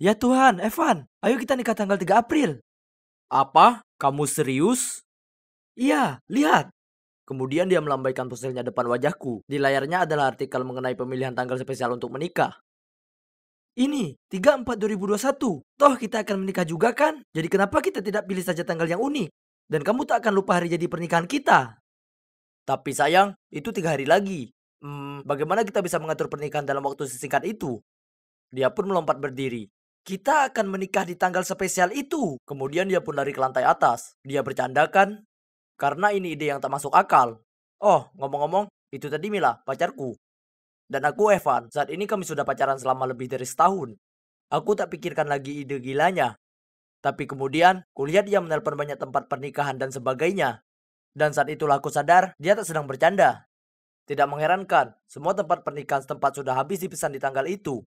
Ya Tuhan, Evan, ayo kita nikah tanggal 3 April. Apa? Kamu serius? Iya, lihat. Kemudian dia melambaikan ponselnya depan wajahku. Di layarnya adalah artikel mengenai pemilihan tanggal spesial untuk menikah. Ini, 3/4/2021. Toh kita akan menikah juga kan? Jadi kenapa kita tidak pilih saja tanggal yang unik? Dan kamu tak akan lupa hari jadi pernikahan kita. Tapi sayang, itu 3 hari lagi. Bagaimana kita bisa mengatur pernikahan dalam waktu sesingkat itu? Dia pun melompat berdiri. Kita akan menikah di tanggal spesial itu. Kemudian dia pun lari ke lantai atas. Dia bercanda kan? Karena ini ide yang tak masuk akal. Oh, ngomong-ngomong, itu tadi Mila, pacarku. Dan aku Evan, saat ini kami sudah pacaran selama lebih dari setahun. Aku tak pikirkan lagi ide gilanya. Tapi kemudian, kulihat dia menelpon banyak tempat pernikahan dan sebagainya. Dan saat itulah aku sadar, dia tak sedang bercanda. Tidak mengherankan, semua tempat pernikahan setempat sudah habis dipesan di tanggal itu.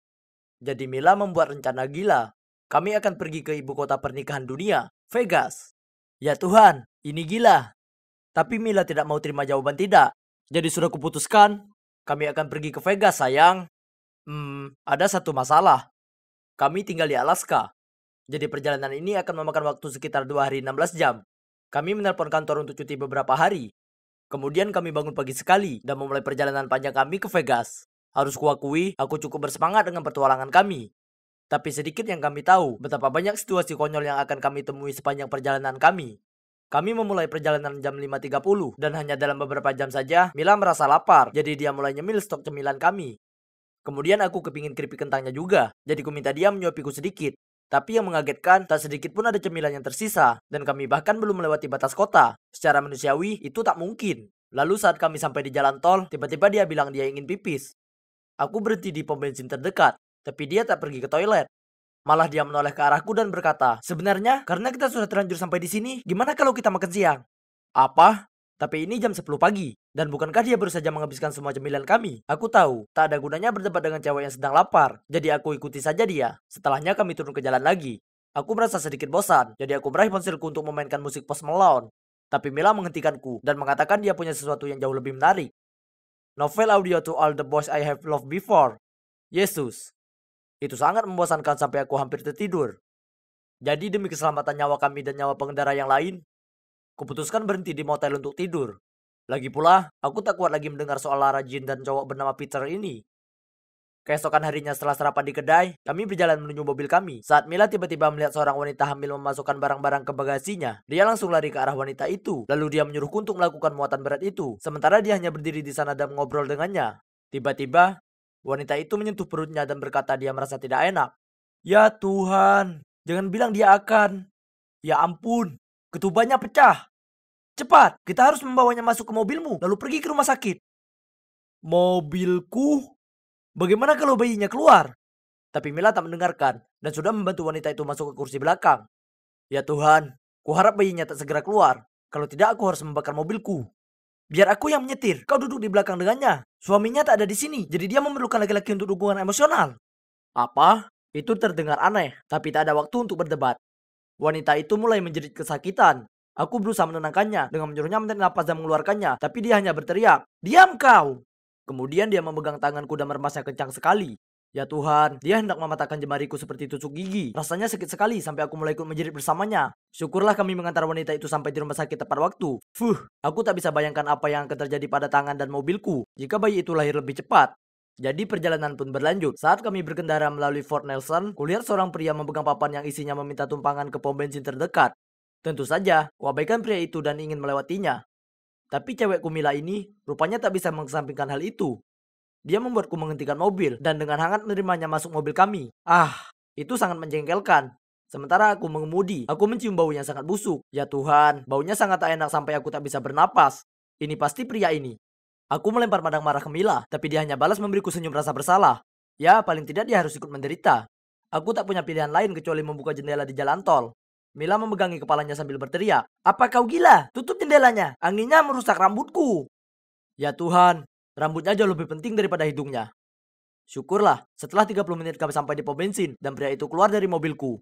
Jadi Mila membuat rencana gila. Kami akan pergi ke ibu kota pernikahan dunia, Vegas. Ya Tuhan, ini gila. Tapi Mila tidak mau terima jawaban tidak. Jadi sudah kuputuskan, kami akan pergi ke Vegas sayang. Ada satu masalah. Kami tinggal di Alaska. Jadi perjalanan ini akan memakan waktu sekitar 2 hari 16 jam. Kami menelpon kantor untuk cuti beberapa hari. Kemudian kami bangun pagi sekali dan memulai perjalanan panjang kami ke Vegas. Harus kuakui, aku cukup bersemangat dengan petualangan kami. Tapi sedikit yang kami tahu, betapa banyak situasi konyol yang akan kami temui sepanjang perjalanan kami. Kami memulai perjalanan jam 5.30 dan hanya dalam beberapa jam saja, Mila merasa lapar, jadi dia mulai nyemil stok cemilan kami. Kemudian aku kepingin keripik kentangnya juga, jadi ku minta dia menyuapiku sedikit. Tapi yang mengagetkan, tak sedikit pun ada cemilan yang tersisa, dan kami bahkan belum melewati batas kota. Secara manusiawi, itu tak mungkin. Lalu saat kami sampai di jalan tol, tiba-tiba dia bilang dia ingin pipis. Aku berhenti di pom bensin terdekat, tapi dia tak pergi ke toilet. Malah dia menoleh ke arahku dan berkata, sebenarnya karena kita sudah terlanjur sampai di sini, gimana kalau kita makan siang? Apa? Tapi ini jam 10 pagi, dan bukankah dia baru saja menghabiskan semua cemilan kami? Aku tahu, tak ada gunanya berdebat dengan cewek yang sedang lapar, jadi aku ikuti saja dia. Setelahnya kami turun ke jalan lagi. Aku merasa sedikit bosan, jadi aku meraih ponselku untuk memainkan musik Post Malone. Tapi Mila menghentikanku dan mengatakan dia punya sesuatu yang jauh lebih menarik. Novel audio to all the boys I have loved before. Yesus. Itu sangat membosankan sampai aku hampir tertidur. Jadi demi keselamatan nyawa kami dan nyawa pengendara yang lain, kuputuskan berhenti di motel untuk tidur. Lagi pula, aku tak kuat lagi mendengar soal Lara Jean dan cowok bernama Peter ini. Keesokan harinya setelah sarapan di kedai, kami berjalan menuju mobil kami. Saat Mila tiba-tiba melihat seorang wanita hamil memasukkan barang-barang ke bagasinya, dia langsung lari ke arah wanita itu. Lalu dia menyuruhku untuk melakukan muatan berat itu, sementara dia hanya berdiri di sana dan mengobrol dengannya. Tiba-tiba, wanita itu menyentuh perutnya dan berkata dia merasa tidak enak. Ya Tuhan, jangan bilang dia akan. Ya ampun, ketubannya pecah. Cepat, kita harus membawanya masuk ke mobilmu, lalu pergi ke rumah sakit. Mobilku? Bagaimana kalau bayinya keluar? Tapi Mila tak mendengarkan, dan sudah membantu wanita itu masuk ke kursi belakang. Ya Tuhan, kuharap bayinya tak segera keluar. Kalau tidak, aku harus membakar mobilku. Biar aku yang menyetir, kau duduk di belakang dengannya. Suaminya tak ada di sini, jadi dia memerlukan laki-laki untuk dukungan emosional. Apa? Itu terdengar aneh, tapi tak ada waktu untuk berdebat. Wanita itu mulai menjerit kesakitan. Aku berusaha menenangkannya dengan menyuruhnya menarik napas dan mengeluarkannya, tapi dia hanya berteriak, "Diam kau!" Kemudian dia memegang tanganku dan meremasnya kencang sekali. Ya Tuhan, dia hendak mematahkan jemariku seperti tusuk gigi. Rasanya sakit sekali sampai aku mulai ikut menjerit bersamanya. Syukurlah kami mengantar wanita itu sampai di rumah sakit tepat waktu. Aku tak bisa bayangkan apa yang akan terjadi pada tangan dan mobilku jika bayi itu lahir lebih cepat. Jadi perjalanan pun berlanjut. Saat kami berkendara melalui Fort Nelson, kulihat seorang pria memegang papan yang isinya meminta tumpangan ke pom bensin terdekat. Tentu saja, kuabaikan pria itu dan ingin melewatinya. Tapi cewekku Mila ini rupanya tak bisa mengesampingkan hal itu. Dia membuatku menghentikan mobil dan dengan hangat menerimanya masuk mobil kami. Itu sangat menjengkelkan. Sementara aku mengemudi, aku mencium bau yang sangat busuk. Ya Tuhan, baunya sangat tak enak sampai aku tak bisa bernapas. Ini pasti pria ini. Aku melempar pandang marah ke Mila, tapi dia hanya balas memberiku senyum rasa bersalah. Ya, paling tidak dia harus ikut menderita. Aku tak punya pilihan lain kecuali membuka jendela di jalan tol. Mila memegangi kepalanya sambil berteriak, "Apa kau gila? Tutup jendelanya, anginnya merusak rambutku." Ya Tuhan, rambutnya jauh lebih penting daripada hidungnya. Syukurlah, setelah 30 menit kami sampai di pom bensin dan pria itu keluar dari mobilku.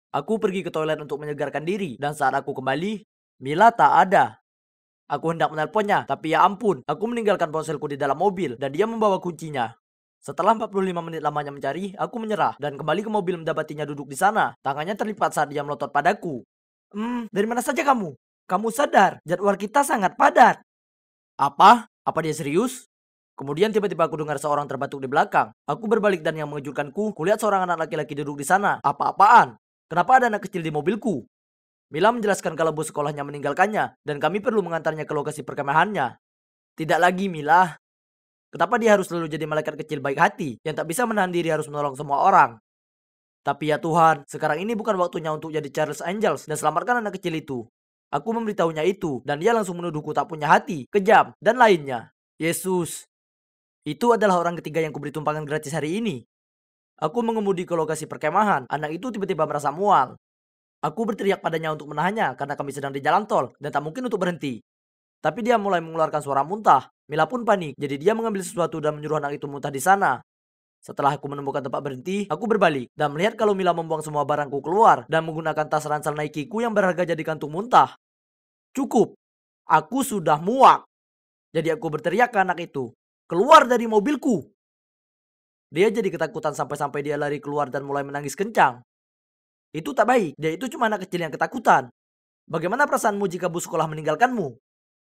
Aku pergi ke toilet untuk menyegarkan diri dan saat aku kembali, Mila tak ada. Aku hendak menelponnya, tapi ya ampun, aku meninggalkan ponselku di dalam mobil dan dia membawa kuncinya. Setelah 45 menit lamanya mencari, aku menyerah dan kembali ke mobil mendapatinya duduk di sana. Tangannya terlipat saat dia melotot padaku. Dari mana saja kamu? Kamu sadar, jadwal kita sangat padat. Apa? Apa dia serius? Kemudian tiba-tiba aku dengar seorang terbatuk di belakang. Aku berbalik dan yang mengejutkanku, kulihat seorang anak laki-laki duduk di sana. Apa-apaan? Kenapa ada anak kecil di mobilku? Mila menjelaskan kalau bos sekolahnya meninggalkannya dan kami perlu mengantarnya ke lokasi perkemahannya. Tidak lagi, Mila. Kenapa dia harus selalu jadi malaikat kecil baik hati yang tak bisa menahan diri harus menolong semua orang? Tapi ya Tuhan, sekarang ini bukan waktunya untuk jadi Charles Angels dan selamatkan anak kecil itu. Aku memberitahunya itu dan dia langsung menuduhku tak punya hati, kejam, dan lainnya. Yesus, itu adalah orang ketiga yang kuberi tumpangan gratis hari ini. Aku mengemudi ke lokasi perkemahan, anak itu tiba-tiba merasa mual. Aku berteriak padanya untuk menahannya karena kami sedang di jalan tol dan tak mungkin untuk berhenti. Tapi dia mulai mengeluarkan suara muntah. Mila pun panik, jadi dia mengambil sesuatu dan menyuruh anak itu muntah di sana. Setelah aku menemukan tempat berhenti, aku berbalik dan melihat kalau Mila membuang semua barangku keluar dan menggunakan tas ransel Nike-ku yang berharga jadi kantung muntah. Cukup, aku sudah muak. Jadi aku berteriak ke anak itu, keluar dari mobilku. Dia jadi ketakutan sampai-sampai dia lari keluar dan mulai menangis kencang. Itu tak baik, dia itu cuma anak kecil yang ketakutan. Bagaimana perasaanmu jika bus sekolah meninggalkanmu?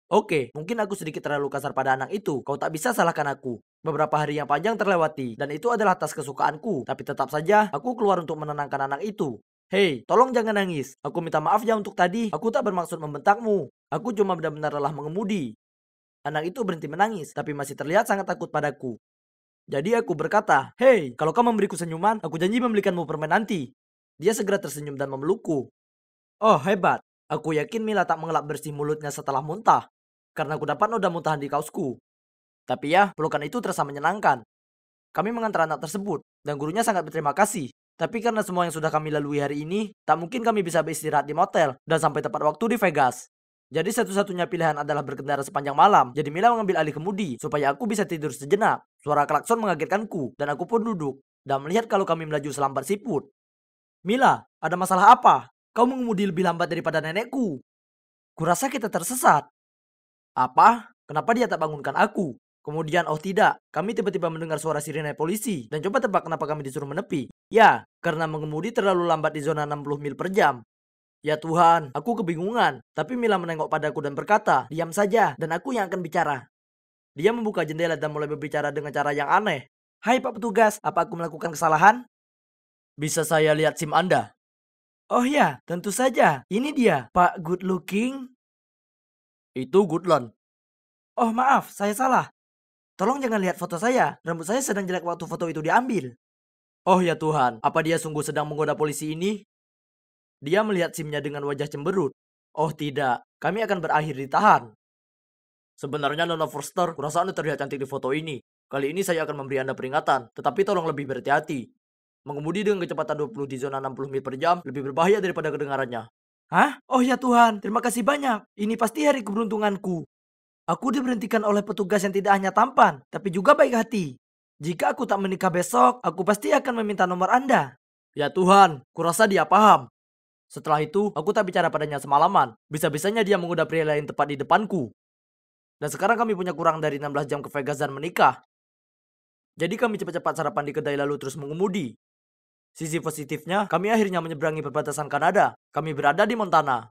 Oke, mungkin aku sedikit terlalu kasar pada anak itu. Kau tak bisa salahkan aku. Beberapa hari yang panjang terlewati, dan itu adalah tas kesukaanku. Tapi tetap saja, aku keluar untuk menenangkan anak itu. Hei, tolong jangan nangis. Aku minta maaf ya untuk tadi. Aku tak bermaksud membentakmu. Aku cuma benar-benar lelah mengemudi. Anak itu berhenti menangis, tapi masih terlihat sangat takut padaku. Jadi aku berkata, hei, kalau kau memberiku senyuman, aku janji membelikanmu permen nanti. Dia segera tersenyum dan memelukku. Oh, hebat. Aku yakin Mila tak mengelap bersih mulutnya setelah muntah. Karena aku dapat noda muntahan di kaosku. Tapi ya, pelukan itu terasa menyenangkan. Kami mengantar anak tersebut, dan gurunya sangat berterima kasih. Tapi karena semua yang sudah kami lalui hari ini, tak mungkin kami bisa beristirahat di motel, dan sampai tepat waktu di Vegas. Jadi satu-satunya pilihan adalah berkendara sepanjang malam. Jadi Mila mengambil alih kemudi, supaya aku bisa tidur sejenak. Suara klakson mengagetkanku, dan aku pun duduk, dan melihat kalau kami melaju selambat siput. Mila, ada masalah apa? Kau mengemudi lebih lambat daripada nenekku. Kurasa kita tersesat. Apa? Kenapa dia tak bangunkan aku? Kemudian, oh tidak, kami tiba-tiba mendengar suara sirine polisi. Dan coba tebak kenapa kami disuruh menepi. Ya, karena mengemudi terlalu lambat di zona 60 mil per jam. Ya Tuhan, aku kebingungan. Tapi Mila menengok padaku dan berkata, diam saja, dan aku yang akan bicara. Dia membuka jendela dan mulai berbicara dengan cara yang aneh. Hai Pak Petugas, apa aku melakukan kesalahan? Bisa saya lihat SIM Anda? Oh ya, tentu saja. Ini dia, Pak Good Looking. Itu Goodlon. Oh maaf, saya salah. Tolong jangan lihat foto saya. Rambut saya sedang jelek waktu foto itu diambil. Oh ya Tuhan, apa dia sungguh sedang menggoda polisi ini? Dia melihat SIM-nya dengan wajah cemberut. Oh tidak, kami akan berakhir ditahan. Sebenarnya Nona Forster, kurasa Anda terlihat cantik di foto ini. Kali ini saya akan memberi Anda peringatan, tetapi tolong lebih berhati-hati. Mengemudi dengan kecepatan 20 di zona 60 mil per jam lebih berbahaya daripada kedengarannya. Hah? Oh ya Tuhan, terima kasih banyak. Ini pasti hari keberuntunganku. Aku diberhentikan oleh petugas yang tidak hanya tampan, tapi juga baik hati. Jika aku tak menikah besok, aku pasti akan meminta nomor Anda. Ya Tuhan, kurasa dia paham. Setelah itu, aku tak bicara padanya semalaman. Bisa-bisanya dia menggoda pria lain tepat di depanku. Dan sekarang kami punya kurang dari 16 jam ke Vegas dan menikah. Jadi kami cepat-cepat sarapan di kedai lalu terus mengemudi. Sisi positifnya, kami akhirnya menyeberangi perbatasan Kanada. Kami berada di Montana.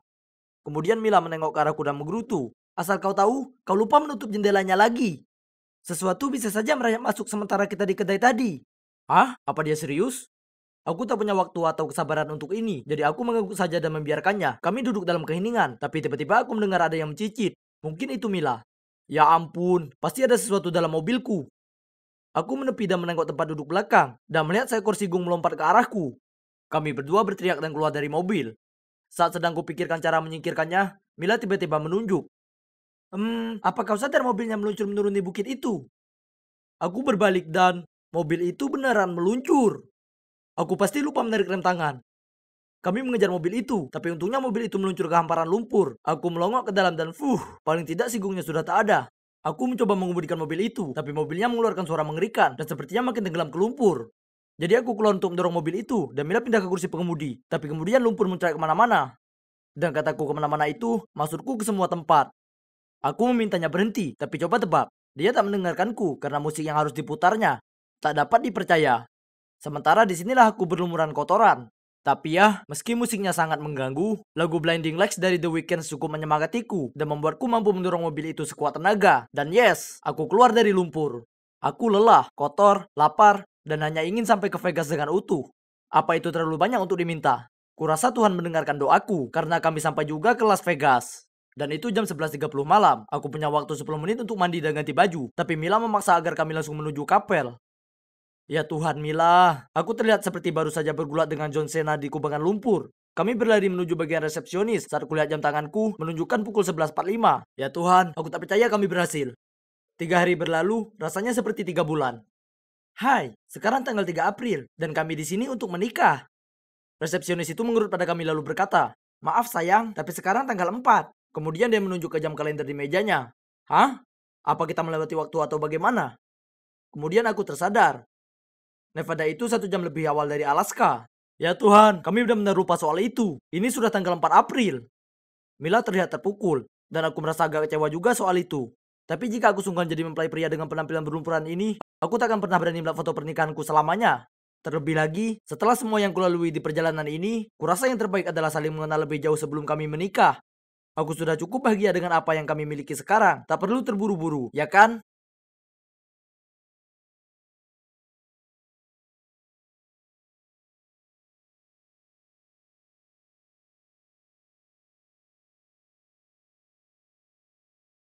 Kemudian Mila menengok ke arahku dan menggerutu. Asal kau tahu, kau lupa menutup jendelanya lagi. Sesuatu bisa saja merayap masuk sementara kita di kedai tadi. Hah? Apa dia serius? Aku tak punya waktu atau kesabaran untuk ini, jadi aku mengangguk saja dan membiarkannya. Kami duduk dalam keheningan, tapi tiba-tiba aku mendengar ada yang mencicit. Mungkin itu Mila. Ya ampun, pasti ada sesuatu dalam mobilku. Aku menepi dan menengok tempat duduk belakang, dan melihat seekor sigung melompat ke arahku. Kami berdua berteriak dan keluar dari mobil. Saat sedang kupikirkan cara menyingkirkannya, Mila tiba-tiba menunjuk. Apa kau sadar mobilnya meluncur menuruni bukit itu? Aku berbalik dan mobil itu beneran meluncur. Aku pasti lupa menarik rem tangan. Kami mengejar mobil itu, tapi untungnya mobil itu meluncur ke hamparan lumpur. Aku melongok ke dalam dan paling tidak sigungnya sudah tak ada. Aku mencoba mengemudikan mobil itu, tapi mobilnya mengeluarkan suara mengerikan dan sepertinya makin tenggelam ke lumpur. Jadi aku keluar untuk mendorong mobil itu dan Mila pindah ke kursi pengemudi. Tapi kemudian lumpur mencerai kemana-mana. Dan kataku kemana-mana itu, maksudku ke semua tempat. Aku memintanya berhenti, tapi coba tebak. Dia tak mendengarkanku karena musik yang harus diputarnya. Tak dapat dipercaya. Sementara disinilah aku berlumuran kotoran. Tapi ya, meski musiknya sangat mengganggu, lagu Blinding Lights dari The Weeknd cukup menyemangatiku dan membuatku mampu mendorong mobil itu sekuat tenaga. Dan yes, aku keluar dari lumpur. Aku lelah, kotor, lapar, dan hanya ingin sampai ke Vegas dengan utuh. Apa itu terlalu banyak untuk diminta? Kurasa Tuhan mendengarkan doaku karena kami sampai juga ke Las Vegas. Dan itu jam 11.30 malam. Aku punya waktu 10 menit untuk mandi dan ganti baju. Tapi Mila memaksa agar kami langsung menuju kapel. Ya Tuhan Mila, aku terlihat seperti baru saja bergulat dengan John Cena di kubangan lumpur. Kami berlari menuju bagian resepsionis saat kulihat jam tanganku menunjukkan pukul 11.45. Ya Tuhan, aku tak percaya kami berhasil. 3 hari berlalu, rasanya seperti 3 bulan. Hai, sekarang tanggal 3 April, dan kami di sini untuk menikah. Resepsionis itu mengerut pada kami lalu berkata, maaf sayang, tapi sekarang tanggal 4. Kemudian dia menunjuk ke jam kalender di mejanya. Hah? Apa kita melewati waktu atau bagaimana? Kemudian aku tersadar. Nevada itu 1 jam lebih awal dari Alaska. Ya Tuhan, kami benar-benar lupa soal itu. Ini sudah tanggal 4 April. Mila terlihat terpukul, dan aku merasa agak kecewa juga soal itu. Tapi jika aku sungguhan jadi mempelai pria dengan penampilan berlumpuran ini, aku tak akan pernah berani melihat foto pernikahanku selamanya. Terlebih lagi, setelah semua yang kulalui di perjalanan ini, kurasa yang terbaik adalah saling mengenal lebih jauh sebelum kami menikah. Aku sudah cukup bahagia dengan apa yang kami miliki sekarang. Tak perlu terburu-buru, ya kan?